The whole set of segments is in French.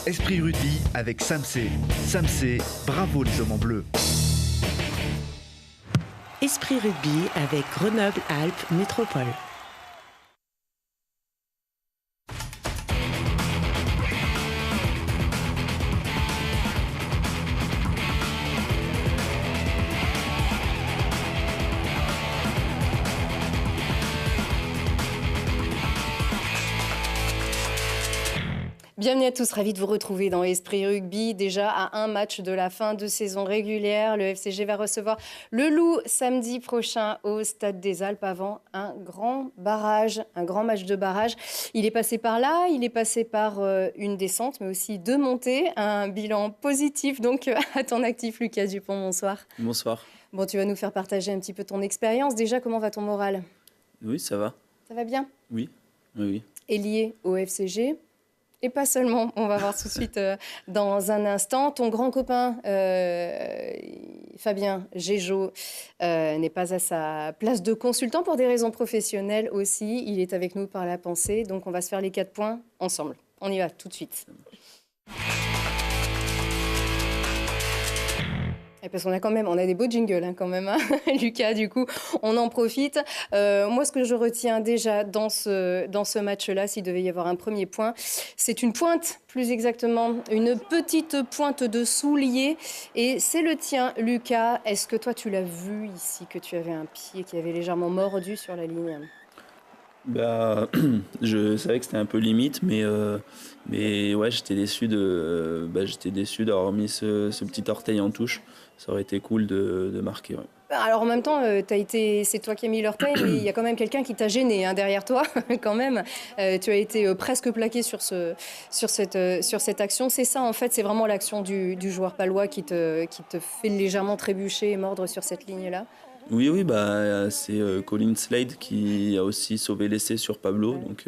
Esprit Rugby avec Samsé. Samsé, bravo les hommes en bleu. Esprit Rugby avec Grenoble-Alpes Métropole. Bienvenue à tous, ravi de vous retrouver dans Esprit Rugby. Déjà à un match de la fin de saison régulière, le FCG va recevoir le Loup samedi prochain au Stade des Alpes avant un grand barrage, un grand match de barrage. Il est passé par là, il est passé par une descente, mais aussi deux montées, un bilan positif. Donc à ton actif, Lucas Dupont, bonsoir. Bonsoir. Bon, tu vas nous faire partager un petit peu ton expérience. Déjà, comment va ton moral? Oui, ça va. Ça va bien? Oui, oui. Et lié au FCG? Et pas seulement, on va voir tout de suite dans un instant. Ton grand copain, Fabien Gégeau, n'est pas à sa place de consultant pour des raisons professionnelles aussi. Il est avec nous par la pensée, donc on va se faire les 4 points ensemble. On y va tout de suite. Et parce qu'on a on a des beaux jingles quand même, hein, Lucas, du coup, on en profite. Moi, ce que je retiens déjà dans ce match-là, s'il devait y avoir un premier point, c'est une pointe, plus exactement, une petite pointe de soulier. Et c'est le tien, Lucas. Est-ce que toi, tu l'as vu ici, que tu avais un pied qui avait légèrement mordu sur la ligne? Bah, je savais que c'était un peu limite, mais ouais, j'étais déçu d'avoir mis ce petit orteil en touche. Ça aurait été cool de marquer. Ouais. Alors en même temps, c'est toi qui as mis l'orteil, mais il y a quand même quelqu'un qui t'a gêné derrière toi, quand même. Tu as été presque plaqué sur cette action. C'est ça, en fait, c'est vraiment l'action du joueur palois qui te fait légèrement trébucher et mordre sur cette ligne-là. Oui, bah, c'est Colin Slade qui a aussi sauvé l'essai sur Pablo. Ouais. Donc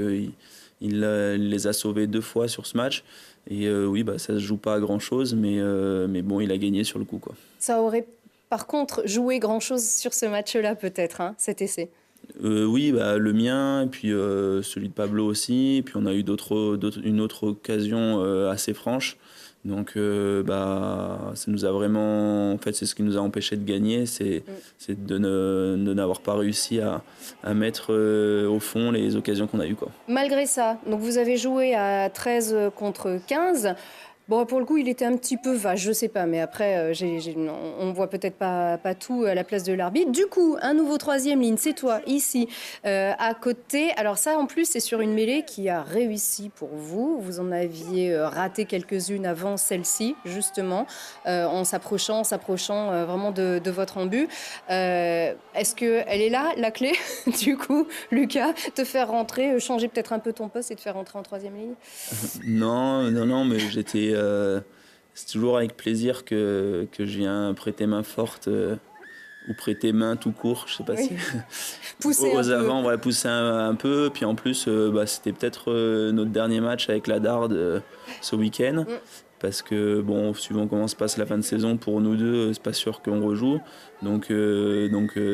il les a sauvés 2 fois sur ce match. Et oui, bah, ça ne se joue pas à grand-chose, mais bon, il a gagné sur le coup, quoi. Ça aurait par contre joué grand-chose sur ce match-là, peut-être, hein, cet essai. Oui, bah, le mien, et puis celui de Pablo aussi. Et puis on a eu une autre occasion assez franche. Donc, ça nous a vraiment... En fait, c'est ce qui nous a empêché de gagner, c'est de n'avoir pas réussi à mettre au fond les occasions qu'on a eues, quoi. Malgré ça, donc vous avez joué à 13 contre 15. Bon, pour le coup, il était un petit peu vache, je sais pas, mais après, on voit peut-être pas tout à la place de l'arbitre. Du coup, un nouveau 3e ligne, c'est toi, ici, à côté. Alors ça, en plus, c'est sur une mêlée qui a réussi pour vous. Vous en aviez raté quelques-unes avant celle-ci, justement, en s'approchant vraiment de votre embut. Est-ce qu'elle est là, la clé, du coup, Lucas, te faire rentrer, changer peut-être un peu ton poste et te faire rentrer en 3e ligne? Non, mais c'est toujours avec plaisir que je viens prêter main forte ou prêter main tout court, je sais pas si. Pousser aux avant, ouais, pousser un peu. Puis en plus, c'était peut-être notre dernier match avec la Darde ce week-end. Parce que, bon, suivant comment se passe la fin de saison, pour nous deux, c'est pas sûr qu'on rejoue. Donc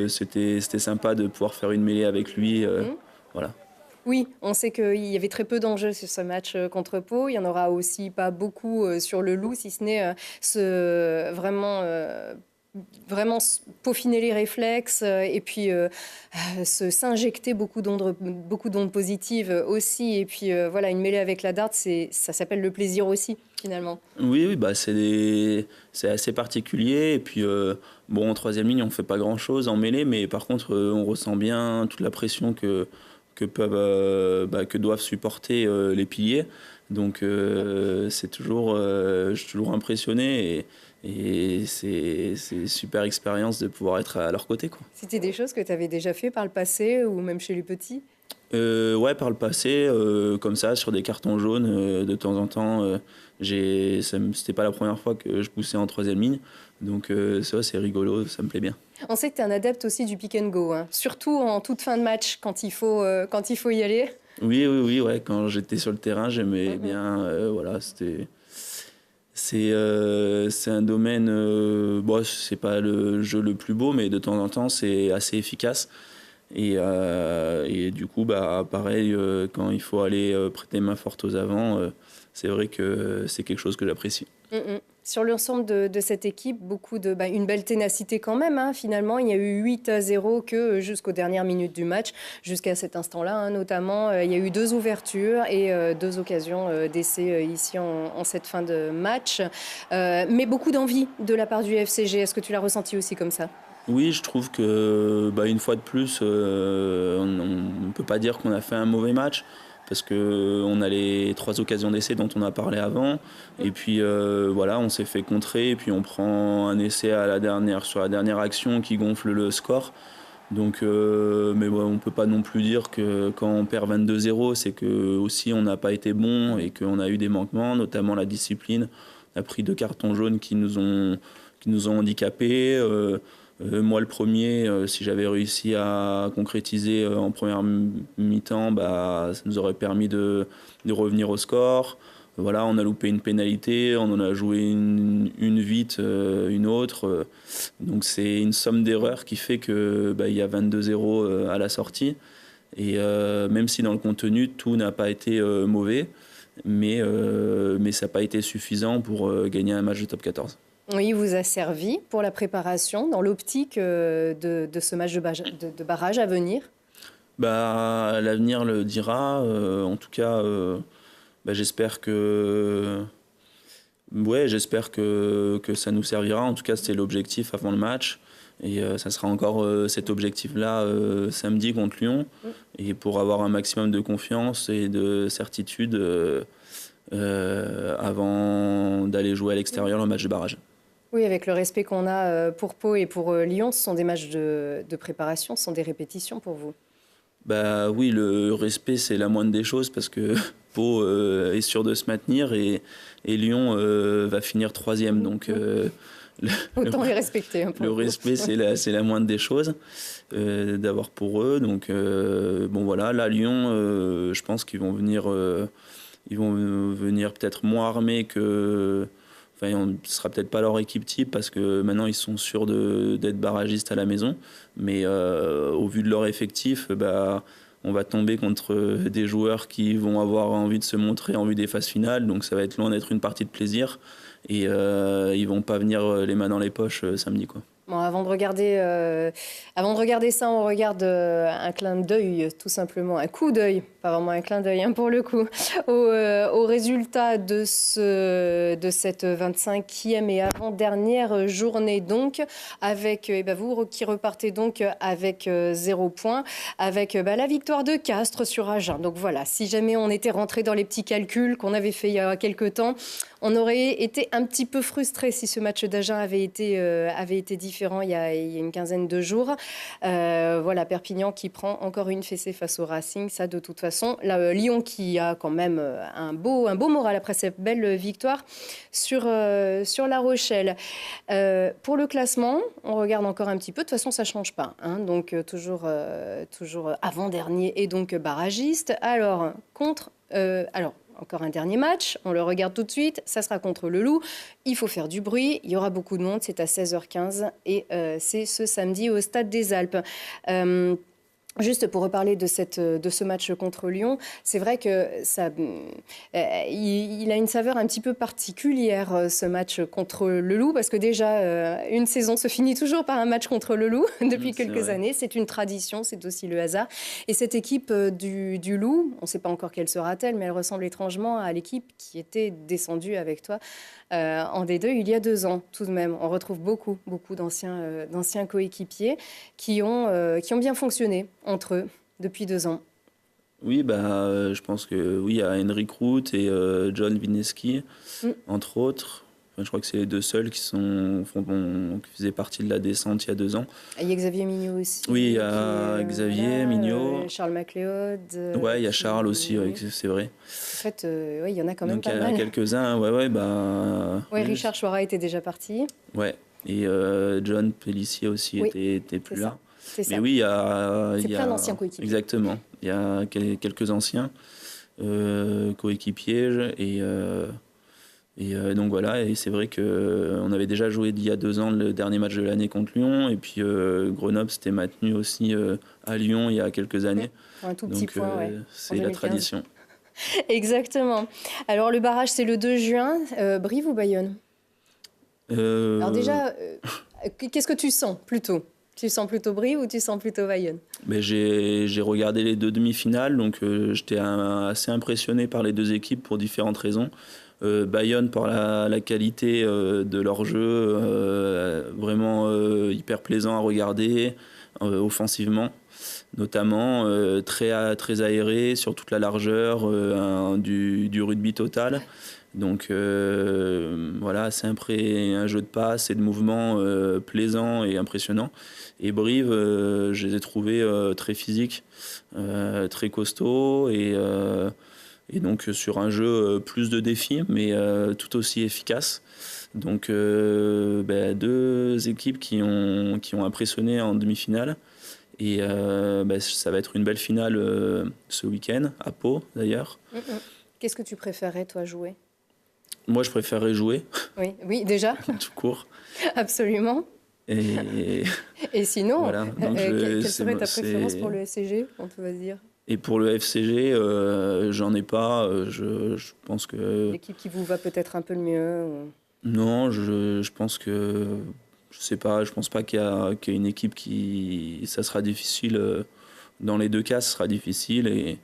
c'était sympa de pouvoir faire une mêlée avec lui. Voilà. Oui, on sait qu'il y avait très peu d'enjeux sur ce match contre Pau. Il n'y en aura aussi pas beaucoup sur le Loup, si ce n'est vraiment peaufiner les réflexes et puis s'injecter beaucoup d'ondes positives aussi. Et puis voilà, une mêlée avec la Darde, ça s'appelle le plaisir aussi, finalement. Oui, bah c'est assez particulier. Et puis, en 3e ligne, on ne fait pas grand-chose en mêlée, mais par contre, on ressent bien toute la pression que doivent supporter les piliers. Donc je suis toujours impressionné et c'est une super expérience de pouvoir être à leur côté, quoi. C'était des choses que tu avais déjà fait par le passé ou même chez les petits? Ouais, par le passé, comme ça, sur des cartons jaunes, de temps en temps, c'était pas la première fois que je poussais en 3e ligne. Donc ça, c'est rigolo, ça me plaît bien. On sait que tu es un adepte aussi du pick and go, hein. Surtout en toute fin de match, quand il faut y aller. Oui, ouais. Quand j'étais sur le terrain, j'aimais bien. Voilà, c'est un domaine. C'est pas le jeu le plus beau, mais de temps en temps, c'est assez efficace. Et du coup, pareil, quand il faut aller prêter main forte aux avants, c'est vrai que c'est quelque chose que j'apprécie. Sur l'ensemble de cette équipe, une belle ténacité quand même. Hein, finalement, il y a eu 8-0 que jusqu'aux dernières minutes du match, jusqu'à cet instant-là. Hein, notamment, il y a eu 2 ouvertures et 2 occasions d'essai ici en cette fin de match. Mais beaucoup d'envie de la part du FCG. Est-ce que tu l'as ressenti aussi comme ça ? Oui, je trouve que une fois de plus, on ne peut pas dire qu'on a fait un mauvais match parce qu'on a les 3 occasions d'essai dont on a parlé avant. Et puis on s'est fait contrer et puis on prend un essai sur la dernière action qui gonfle le score. Donc, on ne peut pas non plus dire que quand on perd 22-0, c'est que aussi on n'a pas été bon et qu'on a eu des manquements, notamment la discipline. On a pris 2 cartons jaunes qui nous ont handicapés. Moi, le premier, si j'avais réussi à concrétiser en première mi-temps, ça nous aurait permis de revenir au score. Voilà, on a loupé une pénalité, on en a joué une vite, une autre. Donc c'est une somme d'erreurs qui fait que il y a 22-0 à la sortie. Et même si dans le contenu, tout n'a pas été mauvais, mais ça n'a pas été suffisant pour gagner un match de top 14. Oui, il vous a servi pour la préparation dans l'optique de ce match de barrage à venir ? L'avenir le dira. En tout cas, j'espère que ça nous servira. En tout cas, c'était l'objectif avant le match. Et ça sera encore cet objectif-là samedi contre Lyon. Et pour avoir un maximum de confiance et de certitude avant d'aller jouer à l'extérieur le match de barrage. Oui, avec le respect qu'on a pour Pau et pour Lyon, ce sont des matchs de préparation, ce sont des répétitions pour vous. Oui, le respect, c'est la moindre des choses parce que Pau est sûr de se maintenir et Lyon va finir 3e. Donc, autant les respecter. Hein, le respect, c'est la moindre des choses d'avoir pour eux. Donc, là, Lyon, je pense qu'ils vont venir peut-être moins armés que... Enfin, ce ne sera peut-être pas leur équipe type parce que maintenant ils sont sûrs d'être barragistes à la maison. Mais au vu de leur effectif, on va tomber contre des joueurs qui vont avoir envie de se montrer en vue des phases finales. Donc ça va être loin d'être une partie de plaisir. Et ils ne vont pas venir les mains dans les poches samedi, quoi. Bon, avant de regarder ça, on regarde un clin d'œil, tout simplement, un coup d'œil, pas vraiment un clin d'œil pour le coup, au résultat de cette 25e et avant-dernière journée, donc, avec vous qui repartez donc avec 0 points, avec la victoire de Castres sur Agen. Donc voilà, si jamais on était rentré dans les petits calculs qu'on avait fait il y a quelques temps, on aurait été un petit peu frustré si ce match d'Agen avait été différent il y a une quinzaine de jours. Perpignan qui prend encore une fessée face au Racing. Ça, de toute façon, Lyon qui a quand même un beau moral après cette belle victoire sur La Rochelle. Pour le classement, on regarde encore un petit peu. De toute façon, ça ne change pas. Hein, donc, toujours avant-dernier et donc barragiste. Alors, encore un dernier match, on le regarde tout de suite, ça sera contre le Loup. Il faut faire du bruit, il y aura beaucoup de monde, c'est à 16h15 et c'est ce samedi au Stade des Alpes. Juste pour reparler de ce match contre Lyon, c'est vrai que il a une saveur un petit peu particulière, ce match contre le Loup, parce que déjà, une saison se finit toujours par un match contre le Loup depuis quelques années. C'est une tradition, c'est aussi le hasard. Et cette équipe du Loup, on ne sait pas encore quelle sera-t-elle, mais elle ressemble étrangement à l'équipe qui était descendue avec toi en D2 il y a 2 ans, tout de même. On retrouve beaucoup d'anciens coéquipiers qui ont bien fonctionné entre eux depuis 2 ans. Oui, je pense que oui, il y a Henrik Roth et John Wineski, entre autres. Enfin, je crois que c'est les 2 seuls qui faisaient partie de la descente il y a 2 ans. Il y a Xavier Mignot aussi. Oui, il y a Xavier Mignot. Charles MacLeod. Oui, il y a Charles aussi, c'est vrai. En fait, il y en a quand même pas mal. Donc il y en a quelques-uns, Richard Chouara était déjà parti. Ouais, et John Pellissier aussi était plus là. C'est ça. Mais oui, il y a plein d'anciens coéquipiers. Exactement. Il y a quelques anciens coéquipiers et donc voilà. Et c'est vrai qu'on avait déjà joué il y a 2 ans le dernier match de l'année contre Lyon. Et puis Grenoble s'était maintenu aussi à Lyon il y a quelques années. Pour un tout petit point, c'est la tradition. Exactement. Alors, le barrage, c'est le 2 juin. Brive ou Bayonne? Alors déjà, qu'est-ce que tu sens plutôt? Tu sens plutôt Brive ou tu sens plutôt Bayonne? Mais j'ai regardé les deux demi-finales, donc j'étais assez impressionné par les deux équipes pour différentes raisons. Bayonne par la qualité de leur jeu, vraiment hyper plaisant à regarder, offensivement notamment, très aéré sur toute la largeur, du rugby total. Donc voilà, c'est un jeu de passe et de mouvement plaisant et impressionnant. Et Brive, je les ai trouvés très physiques, très costauds et donc sur un jeu plus de défis, mais tout aussi efficace. Donc deux équipes qui ont impressionné en demi-finale. Et ça va être une belle finale ce week-end, à Pau d'ailleurs. Qu'est-ce que tu préférais, toi, jouer? Moi, je préférerais jouer. Oui, déjà. Tout court. Absolument. Et sinon, voilà. Donc, quelle serait ta préférence pour le FCG, on peut dire? Et pour le FCG, j'en ai pas. Je pense que... L'équipe qui vous va peut-être un peu le mieux Non, je pense que... Je sais pas, je pense pas qu'il y ait une équipe qui... Ça sera difficile. Dans les deux cas, ce sera difficile. Et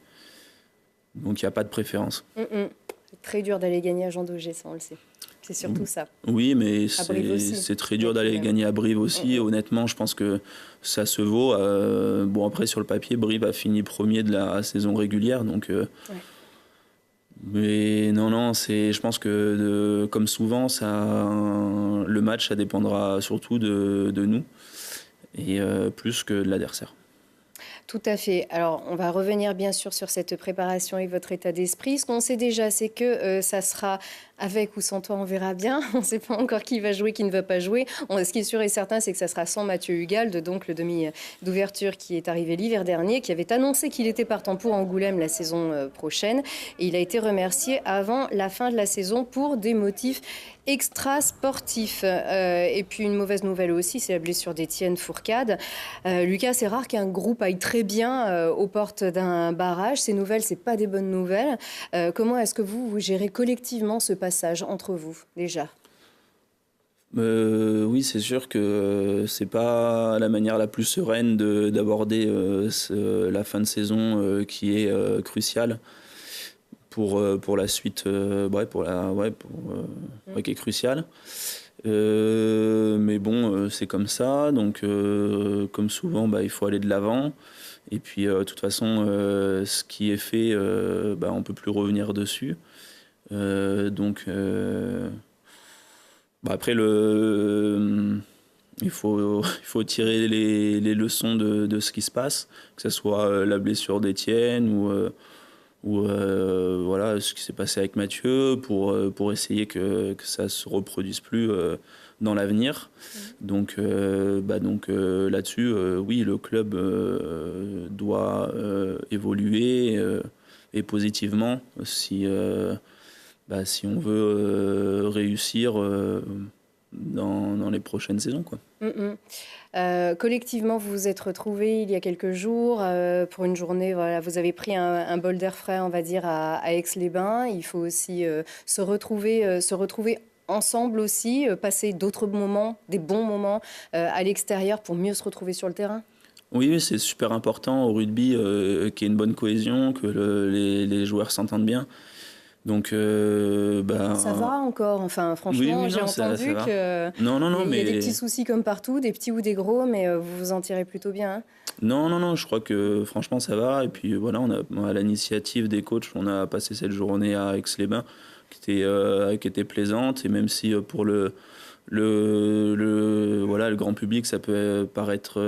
donc, il n'y a pas de préférence. C'est très dur d'aller gagner à Jean Daugé, ça, on le sait. C'est surtout ça. Oui, mais c'est très dur d'aller gagner à Brive aussi. Honnêtement, je pense que ça se vaut. Bon, après, sur le papier, Brive a fini premier de la saison régulière. Donc, mais non, je pense que comme souvent, le match, ça dépendra surtout de nous et plus que de l'adversaire. Tout à fait. Alors, on va revenir bien sûr sur cette préparation et votre état d'esprit. Ce qu'on sait déjà, c'est que ça sera avec ou sans toi, on verra bien. On ne sait pas encore qui va jouer, qui ne va pas jouer. Ce qui est sûr et certain, c'est que ça sera sans Mathieu Hugalde, donc le demi d'ouverture qui est arrivé l'hiver dernier, qui avait annoncé qu'il était partant pour Angoulême la saison prochaine. Et il a été remercié avant la fin de la saison pour des motifs extra-sportifs. Et puis une mauvaise nouvelle aussi, c'est la blessure d'Étienne Fourcade. Lucas, c'est rare qu'un groupe aille très bien aux portes d'un barrage. Ces nouvelles, c'est pas des bonnes nouvelles. Comment est-ce que vous gérez collectivement ce passage entre vous, déjà? Oui, c'est sûr que c'est pas la manière la plus sereine d'aborder la fin de saison qui est cruciale pour la suite, qui est cruciale. Mais bon, c'est comme ça, donc comme souvent, il faut aller de l'avant. Et puis, de toute façon, ce qui est fait, on peut plus revenir dessus. Après, il faut tirer les leçons de ce qui se passe, que ce soit la blessure d'Étienne ou voilà, ce qui s'est passé avec Mathieu, pour essayer que ça ne se reproduise plus dans l'avenir. Donc là-dessus, oui, le club doit évoluer et positivement si on veut réussir dans les prochaines saisons, quoi. Collectivement, vous vous êtes retrouvés il y a quelques jours pour une journée. Voilà, vous avez pris un bol d'air frais, on va dire, à Aix-les-Bains. Il faut aussi se retrouver ensemble aussi, passer d'autres moments, des bons moments à l'extérieur pour mieux se retrouver sur le terrain. Oui, c'est super important au rugby qu'il y ait une bonne cohésion, que les joueurs s'entendent bien. Donc, ça va encore. Enfin, franchement, oui, j'ai entendu que il y a des petits soucis comme partout, des petits ou des gros, mais vous vous en tirez plutôt bien. Hein. Non, je crois que franchement ça va. Et puis voilà, à l'initiative des coachs, on a passé cette journée à Aix-les-Bains qui était plaisante. Et même si pour le grand public, ça peut paraître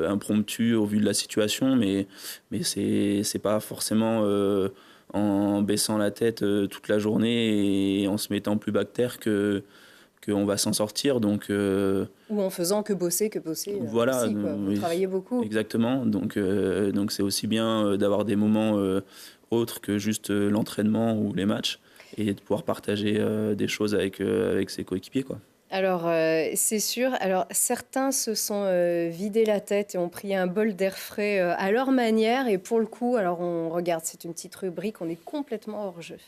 impromptu au vu de la situation, mais c'est pas forcément en baissant la tête toute la journée et en se mettant plus bactère qu'on va s'en sortir. Donc, ou en faisant que bosser. Voilà, aussi, quoi. Vous travaillez beaucoup. Exactement. Donc c'est aussi bien d'avoir des moments autres que juste l'entraînement ou les matchs et de pouvoir partager des choses avec ses coéquipiers, quoi. Alors, c'est sûr. Alors, certains se sont vidés la tête et ont pris un bol d'air frais à leur manière. Et pour le coup, alors on regarde, c'est une petite rubrique, on est complètement hors jeu.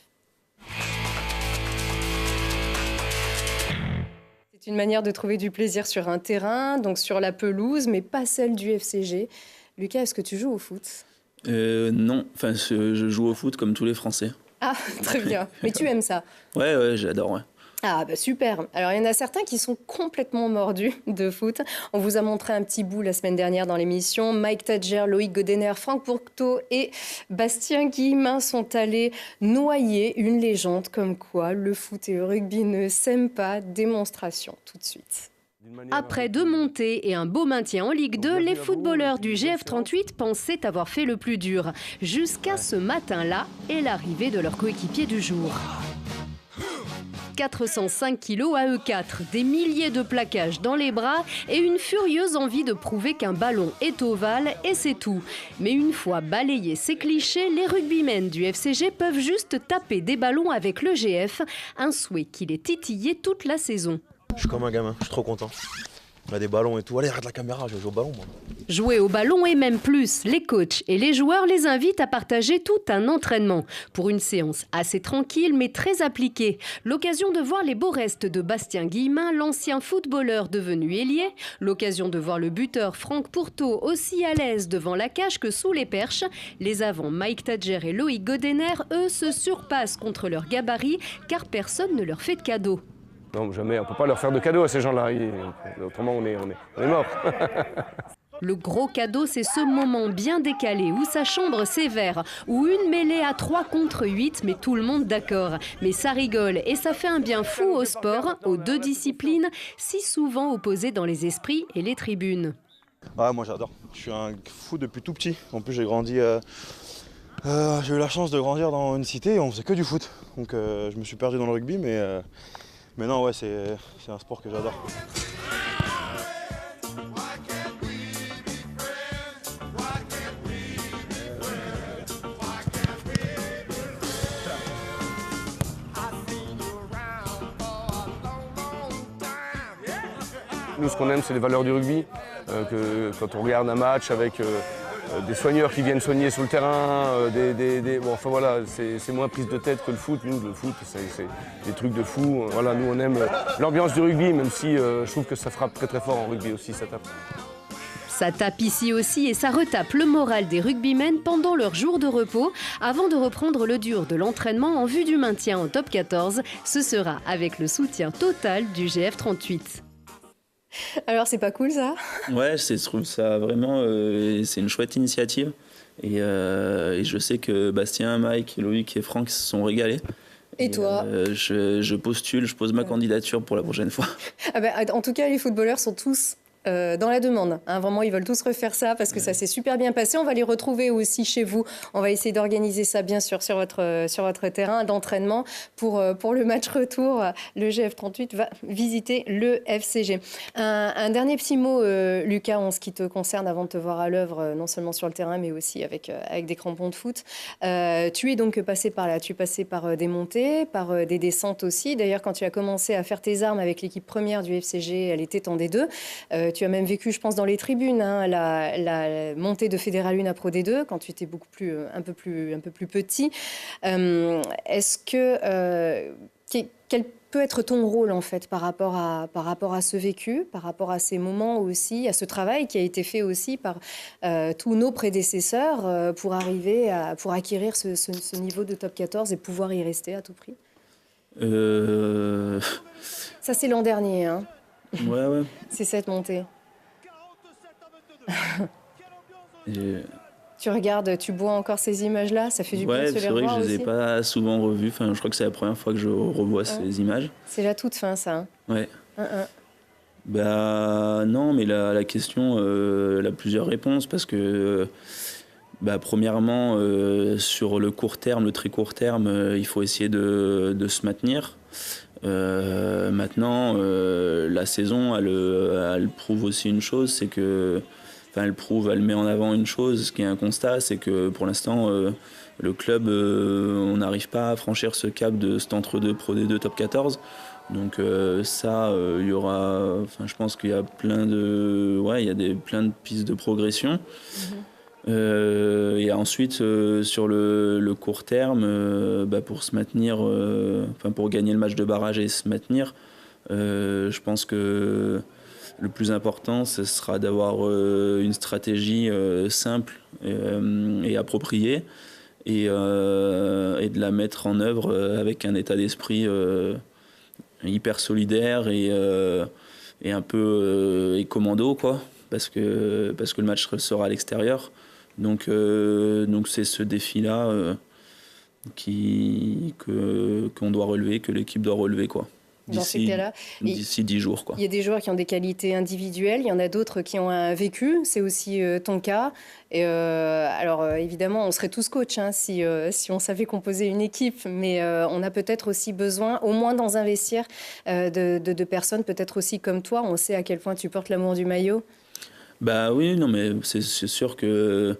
C'est une manière de trouver du plaisir sur un terrain, donc sur la pelouse, mais pas celle du FCG. Lucas, est-ce que tu joues au foot? Non, enfin, je joue au foot comme tous les Français. Ah, très bien. Mais tu aimes ça? Ouais, j'adore, ouais. Ah bah super. Alors il y en a certains qui sont complètement mordus de foot. On vous a montré un petit bout la semaine dernière dans l'émission. Mike Tadger, Loïc Godener, Franck Pourteau et Bastien Guillemin sont allés noyer une légende comme quoi le foot et le rugby ne s'aiment pas. Démonstration tout de suite. Après 2 montées et un beau maintien en Ligue 2, les footballeurs du GF38 pensaient avoir fait le plus dur. Jusqu'à ce matin-là et l'arrivée de leur coéquipier du jour. 405 kilos à eux 4, des milliers de plaquages dans les bras et une furieuse envie de prouver qu'un ballon est ovale et c'est tout. Mais une fois balayés ces clichés, les rugbymen du FCG peuvent juste taper des ballons avec le GF, un souhait qui les titillait toute la saison. Je suis comme un gamin, je suis trop content. On a des ballons et tout. Allez, arrête la caméra, je joue au ballon, moi. Jouer au ballon et même plus, les coachs et les joueurs les invitent à partager tout un entraînement. Pour une séance assez tranquille mais très appliquée. L'occasion de voir les beaux restes de Bastien Guillemin, l'ancien footballeur devenu ailier. L'occasion de voir le buteur Franck Pourteau aussi à l'aise devant la cage que sous les perches. Les avants Mike Tadger et Loïc Godener, eux, se surpassent contre leur gabarit car personne ne leur fait de cadeau. Non, jamais, on ne peut pas leur faire de cadeaux à ces gens-là, autrement on est mort. Le gros cadeau, c'est ce moment bien décalé où ça chambre sévère, où une mêlée à 3 contre 8, mais tout le monde d'accord. Mais ça rigole et ça fait un bien fou au sport, aux 2 disciplines, si souvent opposées dans les esprits et les tribunes. Ah, moi j'adore, je suis un fou depuis tout petit. En plus j'ai grandi, j'ai eu la chance de grandir dans une cité et on faisait que du foot. Donc je me suis perdu dans le rugby, mais non, ouais, c'est un sport que j'adore. Nous, ce qu'on aime, c'est les valeurs du rugby. Quand on regarde un match avec des soigneurs qui viennent soigner sur le terrain, bon, enfin voilà, c'est moins prise de tête que le foot. Nous, le foot, c'est des trucs de fou. Voilà, nous, on aime l'ambiance du rugby, même si je trouve que ça frappe très très fort en rugby aussi, ça tape. Ça tape ici aussi et ça retape le moral des rugbymen pendant leur jour de repos. Avant de reprendre le dur de l'entraînement en vue du maintien en top 14, ce sera avec le soutien total du GF38. Alors, c'est pas cool ça? Ouais, je trouve ça vraiment, c'est une chouette initiative. Et je sais que Bastien, Mike, Loïc et Franck se sont régalés. Et toi? Je postule, je pose ma candidature pour la prochaine fois. Ah ben, en tout cas, les footballeurs sont tous dans la demande. Hein. Vraiment, ils veulent tous refaire ça parce que ça s'est super bien passé. On va les retrouver aussi chez vous. On va essayer d'organiser ça, bien sûr, sur votre terrain d'entraînement. Pour le match retour, le GF38 va visiter le FCG. Un dernier petit mot, Lucas, en ce qui te concerne, avant de te voir à l'œuvre, non seulement sur le terrain, mais aussi avec des crampons de foot. Tu es donc passé par là. Tu es passé par des montées, par des descentes aussi. D'ailleurs, quand tu as commencé à faire tes armes avec l'équipe première du FCG, elle était en D2. Tu as même vécu, je pense, dans les tribunes, hein, la montée de Fédéral 1 à Pro D2, quand tu étais un peu plus petit. Est-ce que quel peut être ton rôle, en fait, par rapport à ce vécu, par rapport à ces moments aussi, à ce travail qui a été fait aussi par tous nos prédécesseurs pour acquérir ce niveau de top 14 et pouvoir y rester à tout prix? Ça, c'est l'an dernier, hein. Ouais. C'est cette montée. Tu regardes, tu bois encore ces images-là? Ça fait du bien de se les revoir aussi. Ouais, c'est vrai que je les ai pas souvent revues. Enfin, je crois que c'est la première fois que je revois ces images. C'est la toute fin, ça. Hein. Ouais. Bah non, mais la question, elle a plusieurs réponses parce que, premièrement, sur le court terme, le très court terme, il faut essayer de se maintenir. Maintenant, la saison, elle prouve aussi une chose, c'est que, elle met en avant une chose, ce qui est un constat, c'est que pour l'instant, le club, on n'arrive pas à franchir ce cap de cet entre-deux Pro D2 Top 14. Donc il y aura, je pense qu'il y a plein de pistes de progression. Et ensuite, sur le court terme, pour se maintenir, pour gagner le match de barrage et se maintenir, je pense que le plus important, ce sera d'avoir une stratégie simple et appropriée et de la mettre en œuvre avec un état d'esprit hyper solidaire et un peu commando, quoi, parce que le match sera à l'extérieur. Donc c'est ce défi-là qu'on doit relever, que l'équipe doit relever, quoi. Dans ces cas-là, d'ici 10 jours, quoi. Il y a des joueurs qui ont des qualités individuelles, il y en a d'autres qui ont un vécu, c'est aussi ton cas. Et alors évidemment, on serait tous coachs si on savait composer une équipe, mais on a peut-être aussi besoin, au moins dans un vestiaire, de personnes peut-être aussi comme toi. On sait à quel point tu portes l'amour du maillot. Bah oui, non, mais c'est sûr que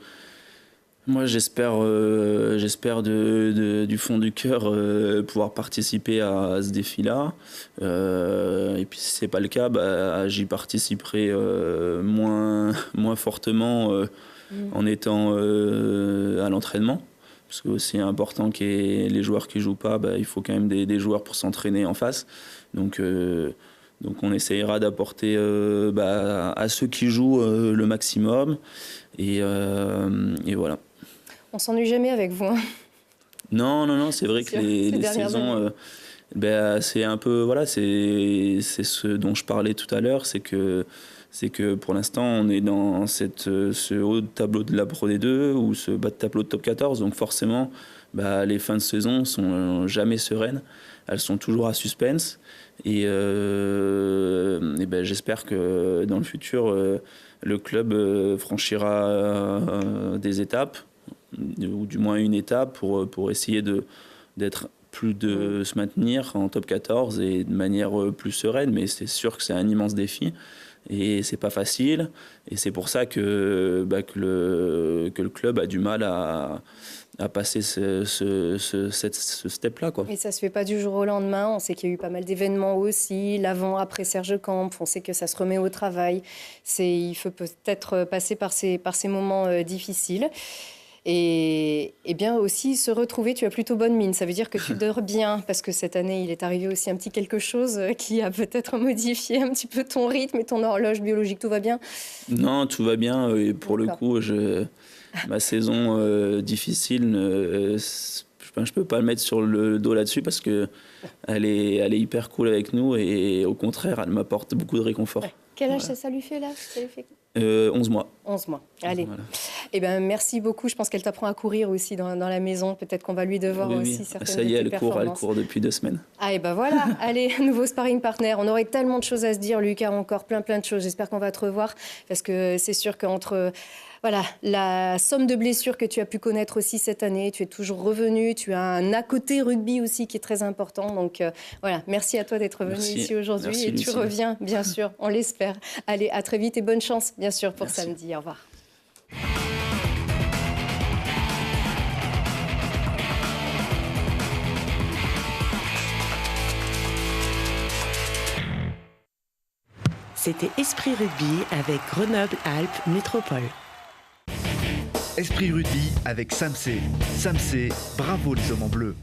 moi j'espère du fond du cœur pouvoir participer à ce défi-là. Et puis si c'est pas le cas, j'y participerai moins fortement en étant à l'entraînement. Parce que c'est important qu'il y ait les joueurs qui jouent pas, il faut quand même des joueurs pour s'entraîner en face. Donc on essaiera d'apporter à ceux qui jouent le maximum. Et voilà. On s'ennuie jamais avec vous. Non, c'est vrai que les saisons, c'est un peu, voilà, c'est ce dont je parlais tout à l'heure, c'est que pour l'instant, on est dans ce haut tableau de la Pro D2 ou ce bas de tableau de Top 14. Donc forcément, les fins de saison sont jamais sereines. Elles sont toujours à suspense. Et j'espère que dans le futur, le club franchira des étapes, ou du moins une étape pour essayer de se maintenir en Top 14 et de manière plus sereine. Mais c'est sûr que c'est un immense défi. Et c'est pas facile. Et c'est pour ça que le club a du mal à passer ce step-là, quoi. Et ça se fait pas du jour au lendemain. On sait qu'il y a eu pas mal d'événements aussi. L'avant, après Serge Camp, on sait que ça se remet au travail. Il faut peut-être passer par ces moments difficiles. Et bien aussi se retrouver, tu as plutôt bonne mine, ça veut dire que tu dors bien, parce que cette année il est arrivé aussi un petit quelque chose qui a peut-être modifié un petit peu ton rythme et ton horloge biologique, tout va bien? Non, tout va bien, et pour le coup, ma saison difficile, je peux pas le mettre sur le dos là-dessus parce que elle est hyper cool avec nous et au contraire, elle m'apporte beaucoup de réconfort. Ouais. Quel âge ça lui fait là? 11 mois. 11 mois. Allez. Voilà. Eh ben, merci beaucoup. Je pense qu'elle t'apprend à courir aussi dans la maison. Peut-être qu'on va lui devoir aussi certaines ça y est, elle court depuis 2 semaines. Ah, et ben voilà. Allez, nouveau sparring partner. On aurait tellement de choses à se dire, Lucas, encore plein de choses. J'espère qu'on va te revoir parce que c'est sûr qu'entre la somme de blessures que tu as pu connaître aussi cette année, tu es toujours revenu. Tu as un à côté rugby aussi qui est très important. Donc voilà, merci à toi d'être venu ici aujourd'hui. Et tu reviens, bien sûr, on l'espère. Allez, à très vite et bonne chance, bien sûr, pour samedi. Au revoir. C'était Esprit Rugby avec Grenoble-Alpes Métropole. Esprit Rugby avec Samsé. Samsé, bravo les hommes en bleu.